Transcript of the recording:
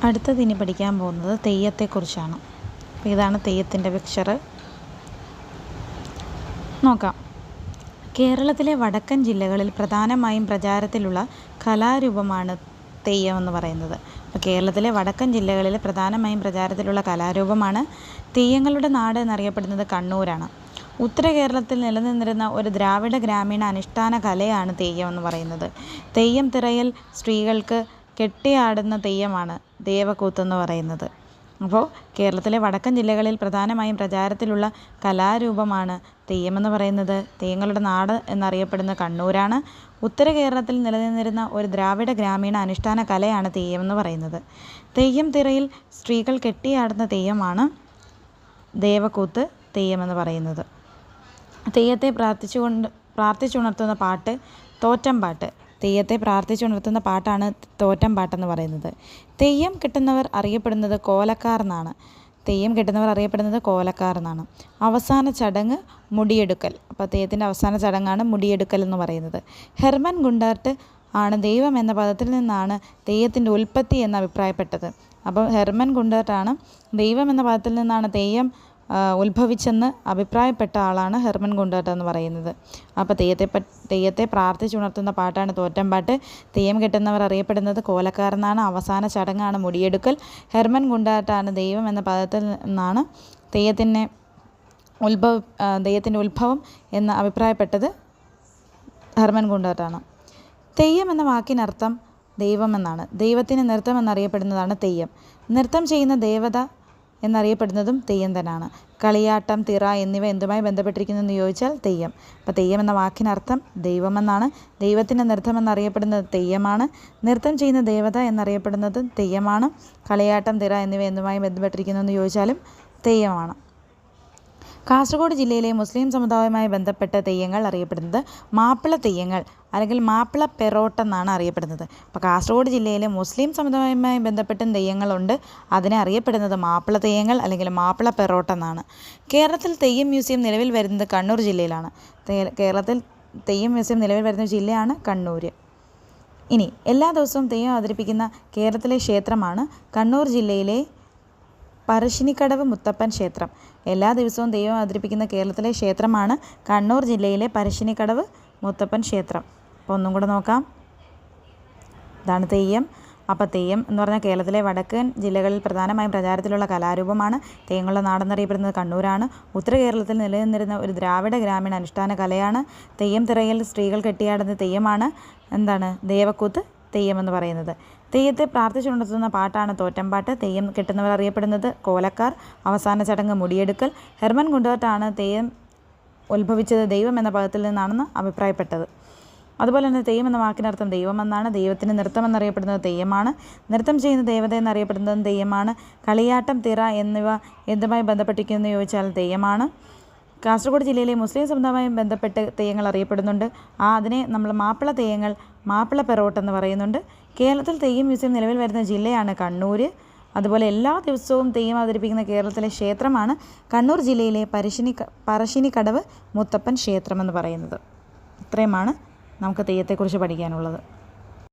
അടുത്തത് ഇനി പഠിക്കാൻ പോകുന്നത് തെയ്യത്തെക്കുറിച്ചാണ്. അപ്പോൾ ഇതാണ് തെയ്യത്തിൻ്റെ പിക്ചർ. നോക്കാം. കേരളത്തിലെ വടക്കൻ ജില്ലകളിൽ പ്രധാനമായും പ്രചാരത്തിലുള്ള കലാരൂപമാണ് തെയ്യം എന്ന് പറയുന്നത്. അപ്പോൾ കേരളത്തിലെ വടക്കൻ ജില്ലകളിൽ പ്രധാനമായും പ്രചാരത്തിലുള്ള കലാരൂപമാണ് തെയ്യങ്ങളുടെ നാട് എന്നറിയപ്പെടുന്നത് കണ്ണൂരാണ്. ഉത്തര കേരളത്തിൽ നിലനിന്നിരുന്ന ഒരു ദ്രാവിഡ ഗ്രാമീണ അനുഷ്ഠാന കലയാണ് തെയ്യം എന്ന് പറയുന്നത്. തെയ്യം തിറയിൽ സ്ത്രീകൾക്ക് കെട്ടിയാടുന്ന തെയ്യമാണ് ദേവക്കൂത്തെന്ന് പറയുന്നത്. അപ്പോൾ കേരളത്തിലെ വടക്കൻ ജില്ലകളിൽ പ്രധാനമായും പ്രചാരത്തിലുള്ള കലാരൂപമാണ് തെയ്യമെന്ന് പറയുന്നത്. തെയ്യങ്ങളുടെ നാട് എന്നറിയപ്പെടുന്ന കണ്ണൂരാണ്. ഉത്തര കേരളത്തിൽ നിലനിന്നിരുന്ന ഒരു ദ്രാവിഡ ഗ്രാമീണ അനുഷ്ഠാന കലയാണ് തെയ്യമെന്ന് പറയുന്നത്. തെയ്യം തിറയിൽ സ്ത്രീകൾ കെട്ടിയാടുന്ന തെയ്യമാണ് ദേവക്കൂത്ത് തെയ്യമെന്ന് പറയുന്നത്. തെയ്യത്തെ പ്രാർത്ഥിച്ചുണർത്തുന്ന പാട്ട് തോറ്റംപാട്ട്. തെയ്യത്തെ പ്രാർത്ഥിച്ചുണർത്തുന്ന പാട്ടാണ് തോറ്റംപാട്ടെന്ന് പറയുന്നത്. തെയ്യം കെട്ടുന്നവർ അറിയപ്പെടുന്നത് കോലക്കാർ എന്നാണ്. അവസാന ചടങ്ങ് മുടിയെടുക്കൽ. അപ്പോൾ തെയ്യത്തിൻ്റെ അവസാന ചടങ്ങാണ് മുടിയെടുക്കൽ എന്ന് പറയുന്നത്. ഹെർമൻ ഗുണ്ടാർട്ട് ആണ് ദൈവം എന്ന പദത്തിൽ നിന്നാണ് തെയ്യത്തിൻ്റെ ഉൽപ്പത്തി എന്ന് അഭിപ്രായപ്പെട്ടത്. അപ്പോൾ ഹെർമൻ ഗുണ്ടാർട്ടാണ് ദൈവം എന്ന പദത്തിൽ നിന്നാണ് തെയ്യം ഉത്ഭവിച്ചെന്ന് അഭിപ്രായപ്പെട്ട ആളാണ് ഹെർമൻ ഗുണ്ടാർട്ട് എന്ന് പറയുന്നത്. അപ്പോൾ തെയ്യത്തെ പ്രാർത്ഥിച്ചുണർത്തുന്ന പാട്ടാണ് തോറ്റംപാട്ട്. തെയ്യം കെട്ടുന്നവർ അറിയപ്പെടുന്നത് കോലക്കാർ എന്നാണ്. അവസാന ചടങ്ങാണ് മുടിയെടുക്കൽ. ഹെർമൻ ഗുണ്ടാർട്ടാണ് ദൈവം എന്ന പദത്തിൽ നിന്നാണ് തെയ്യത്തിൻ്റെ ഉത്ഭവം എന്ന് അഭിപ്രായപ്പെട്ടത് ഹെർമൻ ഗുണ്ടാർട്ടാണ്. തെയ്യം എന്ന വാക്കിനർത്ഥം ദൈവം എന്നാണ്. ദൈവത്തിന് നൃത്തം എന്നറിയപ്പെടുന്നതാണ് തെയ്യം. നൃത്തം ചെയ്യുന്ന ദേവത എന്നറിയപ്പെടുന്നതും തെയ്യം തന്നെയാണ്. കളിയാട്ടം, തിറ എന്നിവ എന്തുമായി ബന്ധപ്പെട്ടിരിക്കുന്നതെന്ന് ചോദിച്ചാൽ തെയ്യം. അപ്പോൾ തെയ്യം എന്ന വാക്കിനർത്ഥം ദൈവമെന്നാണ്. ദൈവത്തിൻ്റെ നൃത്തം എന്നറിയപ്പെടുന്നത് തെയ്യമാണ്. നൃത്തം ചെയ്യുന്ന ദേവത എന്നറിയപ്പെടുന്നത് തെയ്യമാണ്. കളിയാട്ടം, തിറ എന്നിവ എന്തുമായി ബന്ധപ്പെട്ടിരിക്കുന്നതെന്ന് ചോദിച്ചാലും തെയ്യമാണ്. കാസർഗോഡ് ജില്ലയിലെ മുസ്ലിം സമുദായവുമായി ബന്ധപ്പെട്ട തെയ്യങ്ങൾ അറിയപ്പെടുന്നത് മാപ്പിള തെയ്യങ്ങൾ അല്ലെങ്കിൽ മാപ്പിള പെറോട്ട് എന്നാണ് അറിയപ്പെടുന്നത്. അപ്പോൾ കാസർഗോഡ് ജില്ലയിലെ മുസ്ലിം സമുദായവുമായി ബന്ധപ്പെട്ട തെയ്യങ്ങളുണ്ട്. അതിനെ അറിയപ്പെടുന്നത് മാപ്പിള തെയ്യങ്ങൾ അല്ലെങ്കിൽ മാപ്പിള പെറോട്ട് എന്നാണ്. കേരളത്തിൽ തെയ്യം മ്യൂസിയം നിലവിൽ വരുന്നത് കണ്ണൂർ ജില്ലയിലാണ്. കേരളത്തിൽ തെയ്യം മ്യൂസിയം നിലവിൽ വരുന്ന ജില്ലയാണ് കണ്ണൂർ. ഇനി എല്ലാ ദിവസവും തെയ്യം അവതരിപ്പിക്കുന്ന കേരളത്തിലെ ക്ഷേത്രമാണ് കണ്ണൂർ ജില്ലയിലെ പറശ്ശിനിക്കടവ് മുത്തപ്പൻ ക്ഷേത്രം. എല്ലാ ദിവസവും തെയ്യം അവതരിപ്പിക്കുന്ന കേരളത്തിലെ ക്ഷേത്രമാണ് കണ്ണൂർ ജില്ലയിലെ പറശ്ശിനിക്കടവ് മുത്തപ്പൻ ക്ഷേത്രം. അപ്പോൾ ഒന്നും കൂടെ നോക്കാം. ഇതാണ് തെയ്യം. അപ്പോൾ തെയ്യം എന്ന് പറഞ്ഞാൽ കേരളത്തിലെ വടക്കൻ ജില്ലകളിൽ പ്രധാനമായും പ്രചാരത്തിലുള്ള കലാരൂപമാണ്. തെയ്യങ്ങളുടെ നാടെന്നറിയപ്പെടുന്നത് കണ്ണൂരാണ്. ഉത്തര കേരളത്തിൽ നിലനിന്നിരുന്ന ഒരു ദ്രാവിഡ ഗ്രാമീണ അനുഷ്ഠാന കലയാണ്. തെയ്യം തിറയിൽ സ്ത്രീകൾ കെട്ടിയാടുന്ന തെയ്യമാണ് ദേവക്കൂത്ത് തെയ്യമെന്ന് പറയുന്നത്. തെയ്യത്തെ പ്രാർത്ഥിച്ചുണർത്തുന്ന പാട്ടാണ് തോറ്റംപാട്ട്. തെയ്യം കെട്ടുന്നവർ അറിയപ്പെടുന്നത് കോലക്കാർ. അവസാന ചടങ്ങ് മുടിയെടുക്കൽ. ഹെർമൻ ഗുണ്ടാർട്ടാണ് തെയ്യം ഉത്ഭവിച്ചത് ദൈവം എന്ന പദത്തിൽ നിന്നാണെന്ന് അഭിപ്രായപ്പെട്ടത്. അതുപോലെ തന്നെ തെയ്യം എന്ന വാക്കിനർത്ഥം ദൈവമെന്നാണ്. ദൈവത്തിന് നൃത്തം എന്നറിയപ്പെടുന്നത് തെയ്യമാണ്. നൃത്തം ചെയ്യുന്ന ദേവത എന്നറിയപ്പെടുന്നതും തെയ്യമാണ്. കളിയാട്ടം, തിറ എന്നിവ എന്തുമായി ബന്ധപ്പെട്ടിരിക്കുന്നു ചോദിച്ചാൽ തെയ്യമാണ്. കാസർഗോഡ് ജില്ലയിലെ മുസ്ലിം സമുദായവുമായി ബന്ധപ്പെട്ട് തെയ്യങ്ങൾ അറിയപ്പെടുന്നുണ്ട്. അതിനെ നമ്മൾ മാപ്പിള തെയ്യങ്ങൾ, മാപ്പിള പെറോട്ട് എന്ന് പറയുന്നുണ്ട്. കേരളത്തിൽ തെയ്യം മ്യൂസിയം നിലവിൽ വരുന്ന ജില്ലയാണ് കണ്ണൂർ. അതുപോലെ എല്ലാ ദിവസവും തെയ്യം അവതരിപ്പിക്കുന്ന കേരളത്തിലെ ക്ഷേത്രമാണ് കണ്ണൂർ ജില്ലയിലെ പറശ്ശിനിക്കടവ് മുത്തപ്പൻ ക്ഷേത്രം എന്ന് പറയുന്നത്. ഇത്രയുമാണ് നമുക്ക് തെയ്യത്തെക്കുറിച്ച് പഠിക്കാനുള്ളത്.